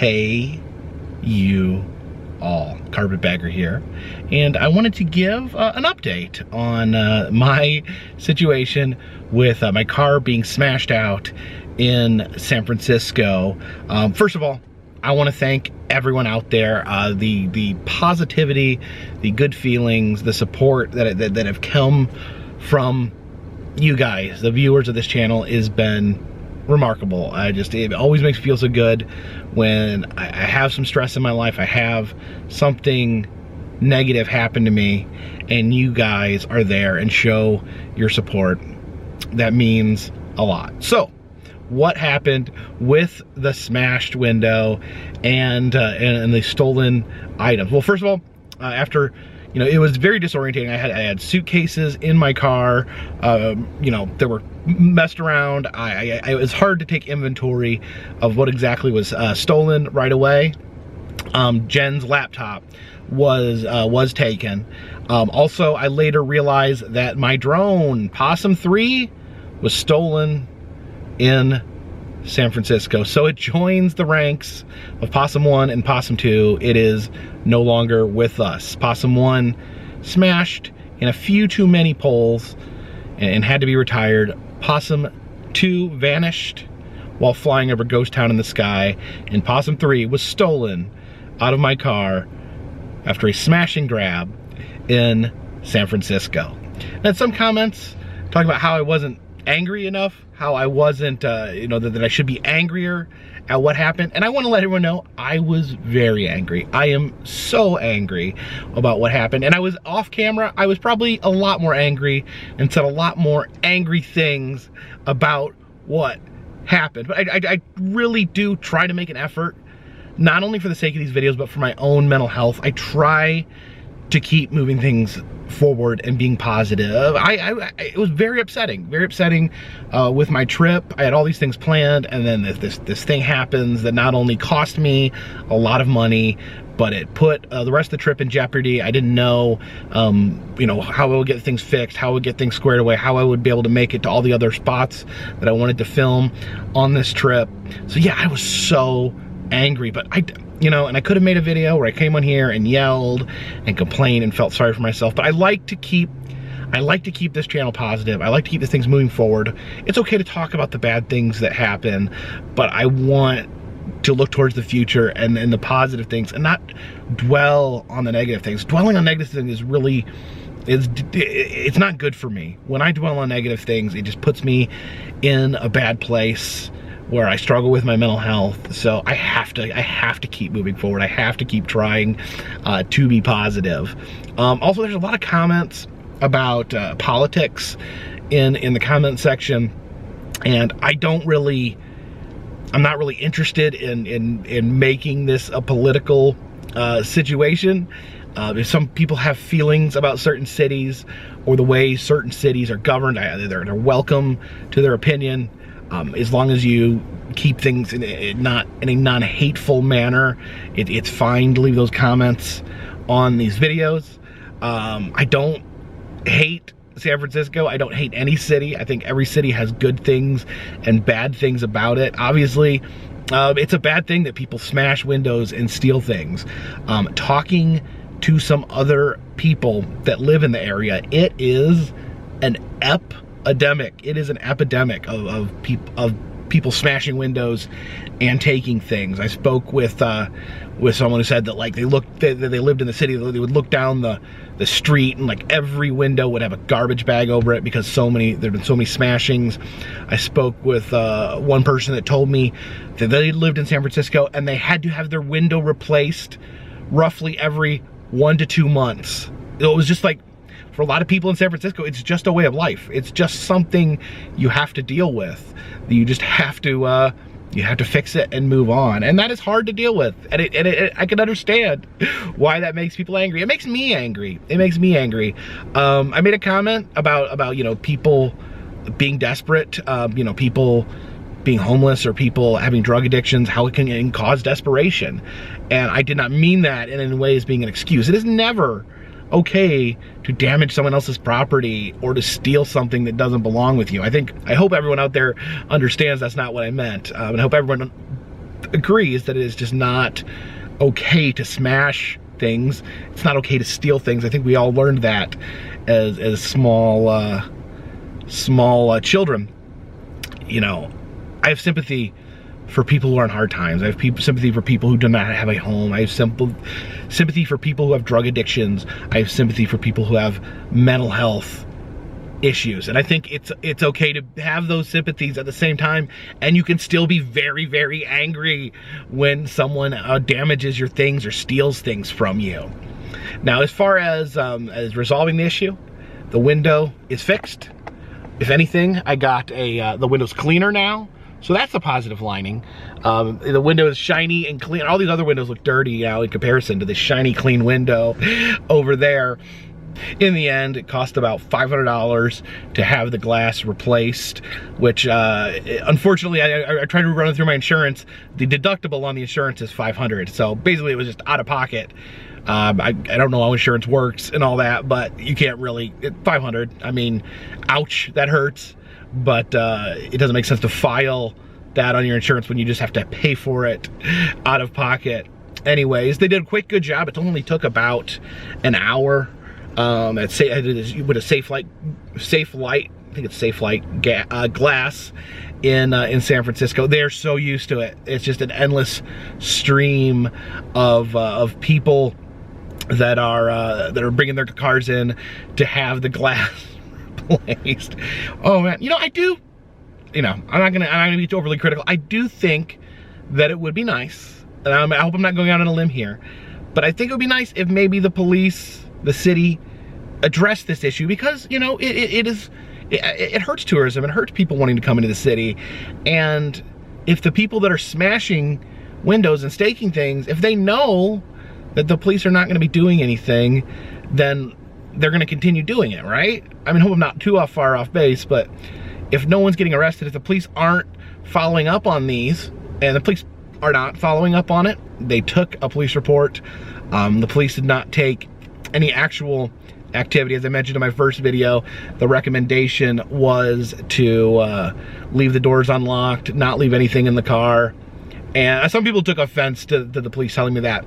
Hey, you all. Carpetbagger here. And I wanted to give an update on my situation with my car being smashed out in San Francisco. First of all, I want to thank everyone out there. The positivity, the good feelings, the support that have come from you guys, the viewers of this channel, has been remarkable. It always makes me feel so good when I have some stress in my life, I have something negative happen to me, and you guys are there and show your support. That means a lot. So, what happened with the smashed window and the stolen items? Well, first of all, after, it was very disorienting. I had suitcases in my car, that were messed around. It was hard to take inventory of what exactly was stolen right away. Jen's laptop was taken. Also, I later realized that my drone, Possum 3, was stolen in San Francisco. So it joins the ranks of Possum 1 and Possum 2. It is no longer with us. Possum 1 smashed in a few too many poles and had to be retired. Possum 2 vanished while flying over Ghost Town in the sky. And Possum 3 was stolen out of my car after a smashing grab in San Francisco. And some comments talking about how I wasn't angry enough, how I wasn't, that I should be angrier at what happened. And I want to let everyone know I was very angry. I am so angry about what happened. And I was off camera. I was probably a lot more angry and said a lot more angry things about what happened. But I really do try to make an effort, not only for the sake of these videos, but for my own mental health. I try to keep moving things forward and being positive. It was very upsetting with my trip. I had all these things planned, and then this thing happens that not only cost me a lot of money, but it put the rest of the trip in jeopardy. I didn't know, how I would get things fixed, how I would get things squared away, how I would be able to make it to all the other spots that I wanted to film on this trip. So yeah, I was so angry, but and I could have made a video where I came on here and yelled and complained and felt sorry for myself, but I like to keep this channel positive. I like to keep these things moving forward. It's okay to talk about the bad things that happen, but I want to look towards the future and the positive things and not dwell on the negative things. Dwelling on negative things is really, it's not good for me. When I dwell on negative things, it just puts me in a bad place where I struggle with my mental health. So I have to keep moving forward. I have to keep trying to be positive. Also, there's a lot of comments about politics in the comment section, and I'm not really interested in making this a political situation. Some people have feelings about certain cities or the way certain cities are governed. They're welcome to their opinion. As long as you keep things in a non-hateful manner, it's fine to leave those comments on these videos. I don't hate San Francisco. I don't hate any city. I think every city has good things and bad things about it. Obviously, it's a bad thing that people smash windows and steal things. Talking to some other people that live in the area, it is an epidemic. It is an epidemic of people smashing windows and taking things. I spoke with someone who said that they lived in the city. They would look down the street and every window would have a garbage bag over it because there'd been so many smashings. I spoke with one person that told me that they lived in San Francisco and they had to have their window replaced roughly every 1 to 2 months. It was just for a lot of people in San Francisco, it's just a way of life. It's just something you have to deal with. You just have to fix it and move on. And that is hard to deal with. And I can understand why that makes people angry. It makes me angry. It makes me angry. I made a comment about people being desperate, people being homeless or people having drug addictions, how it can cause desperation. And I did not mean that in any way as being an excuse. It is never okay to damage someone else's property or to steal something that doesn't belong with you. I hope everyone out there understands that's not what I meant. And I hope everyone agrees that it is just not okay to smash things. It's not okay to steal things. I think we all learned that as small children. You know, I have sympathy for people who are in hard times. I have sympathy for people who do not have a home. I have sympathy for people who have drug addictions. I have sympathy for people who have mental health issues. And I think it's okay to have those sympathies at the same time, and you can still be very, very angry when someone damages your things or steals things from you. Now, as far as resolving the issue, the window is fixed. If anything, I got the window's cleaner now. So that's a positive lining. The window is shiny and clean. All these other windows look dirty now in comparison to this shiny, clean window over there. In the end, it cost about $500 to have the glass replaced, which unfortunately, I tried to run it through my insurance. The deductible on the insurance is $500. So basically, it was just out of pocket. I don't know how insurance works and all that, but you can't really, $500. I mean, ouch, that hurts. But it doesn't make sense to file that on your insurance when you just have to pay for it out of pocket. Anyways, they did a quick, good job. It only took about an hour. With a Safe Light, I think it's Safe Light glass in San Francisco. They're so used to it. It's just an endless stream of people that are bringing their cars in to have the glass replaced. Oh man, you know, I'm not gonna be overly critical. I do think that it would be nice, and I hope I'm not going out on a limb here, but I think it would be nice if maybe the police, the city, address this issue, because, you know, it hurts tourism. It hurts people wanting to come into the city. And if the people that are smashing windows and staking things, if they know that the police are not going to be doing anything, then they're going to continue doing it, right? I mean, I hope I'm not too far off base, but if no one's getting arrested, if the police aren't following up on these, and the police are not following up on it, they took a police report. The police did not take any actual activity. As I mentioned in my first video, the recommendation was to leave the doors unlocked, not leave anything in the car. And some people took offense to the police telling me that.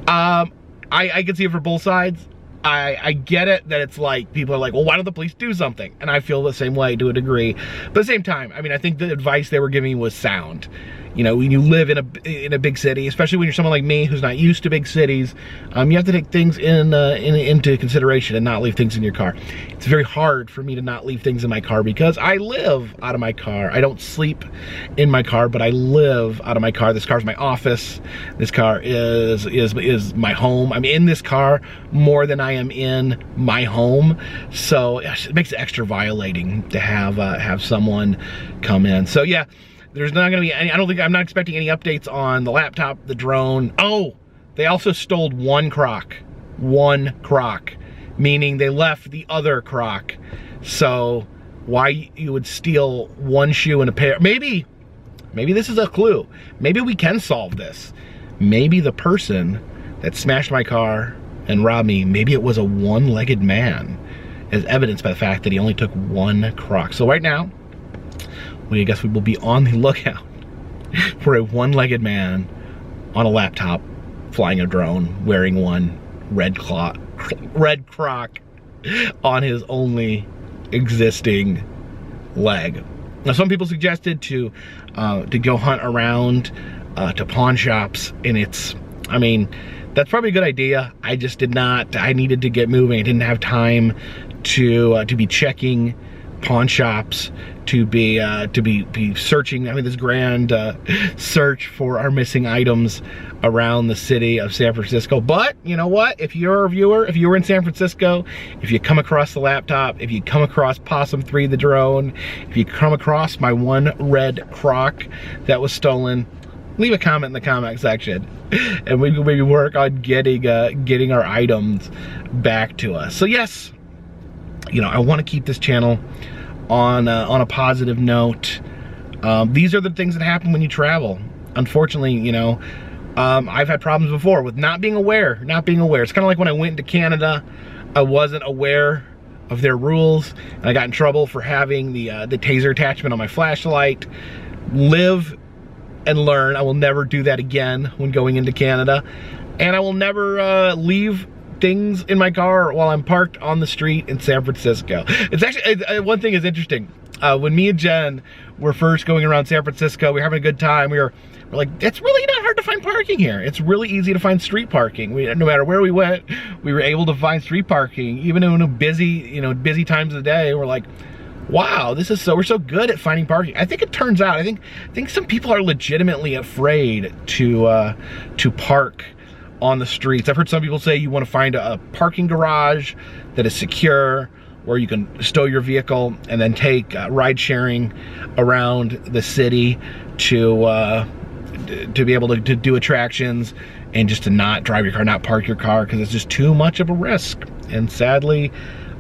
I can see it for both sides. I get it that it's like, people are like, well, why don't the police do something? And I feel the same way to a degree. But at the same time, I mean, I think the advice they were giving me was sound. You know, when you live in a big city, especially when you're someone like me who's not used to big cities, you have to take things into consideration and not leave things in your car. It's very hard for me to not leave things in my car because I live out of my car. I don't sleep in my car, but I live out of my car. This car's my office. This car is my home. I'm in this car more than I am in my home. So it makes it extra violating to have someone come in. So yeah. There's not gonna be any, I'm not expecting any updates on the laptop, the drone. Oh, they also stole one crock, meaning they left the other crock. So why you would steal one shoe and a pair? Maybe this is a clue. Maybe we can solve this. Maybe the person that smashed my car and robbed me, maybe it was a one-legged man, as evidenced by the fact that he only took one crock. So right now, I guess we will be on the lookout for a one-legged man on a laptop flying a drone wearing one red crock on his only existing leg. Now, some people suggested to go hunt around to pawn shops, and I mean, that's probably a good idea. I just did not. I needed to get moving. I didn't have time to be checking pawn shops, to be searching, this grand search for our missing items around the city of San Francisco. But you know what? If you're a viewer, if you were in San Francisco, if you come across the laptop, if you come across Possum 3 the drone, if you come across my one red crock that was stolen, leave a comment in the comment section, and we can maybe work on getting our items back to us. So yes, I want to keep this channel on a positive note. These are the things that happen when you travel. Unfortunately, I've had problems before with not being aware. It's kind of like when I went to Canada, I wasn't aware of their rules, and I got in trouble for having the taser attachment on my flashlight. Live and learn. I will never do that again when going into Canada. And I will never leave things in my car while I'm parked on the street in San Francisco. It's actually, one thing is interesting. When me and Jen were first going around San Francisco, we were having a good time. We're like, it's really not hard to find parking here. It's really easy to find street parking. No matter where we went, we were able to find street parking, even in busy times of the day. We're like, wow, we're so good at finding parking. I think it turns out, I think some people are legitimately afraid to park on the streets. I've heard some people say you want to find a parking garage that is secure, where you can stow your vehicle and then take ride sharing around the city to be able to do attractions and just to not drive your car, not park your car, because it's just too much of a risk. And sadly,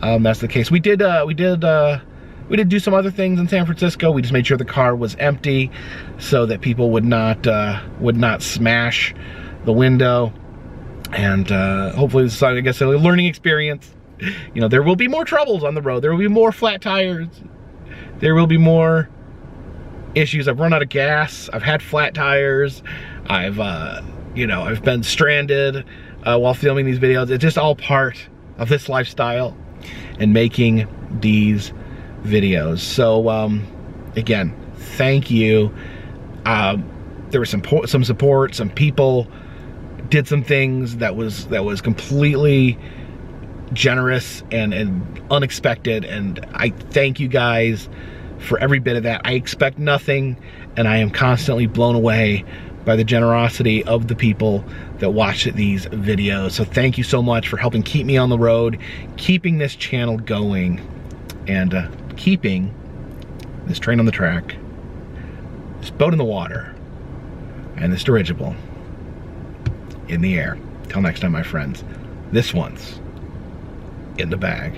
that's the case. We did do some other things in San Francisco. We just made sure the car was empty so that people would not smash the window. And hopefully this is, I guess, a learning experience. You know, there will be more troubles on the road. There will be more flat tires. There will be more issues. I've run out of gas. I've had flat tires. I've been stranded while filming these videos. It's just all part of this lifestyle and making these videos. So again, thank you. There was some support. Some people did some things that was completely generous and unexpected, and I thank you guys for every bit of that. I expect nothing, and I am constantly blown away by the generosity of the people that watch these videos. So thank you so much for helping keep me on the road, keeping this channel going, and keeping this train on the track, this boat in the water, and this dirigible in the air. Till next time, my friends, this one's in the bag.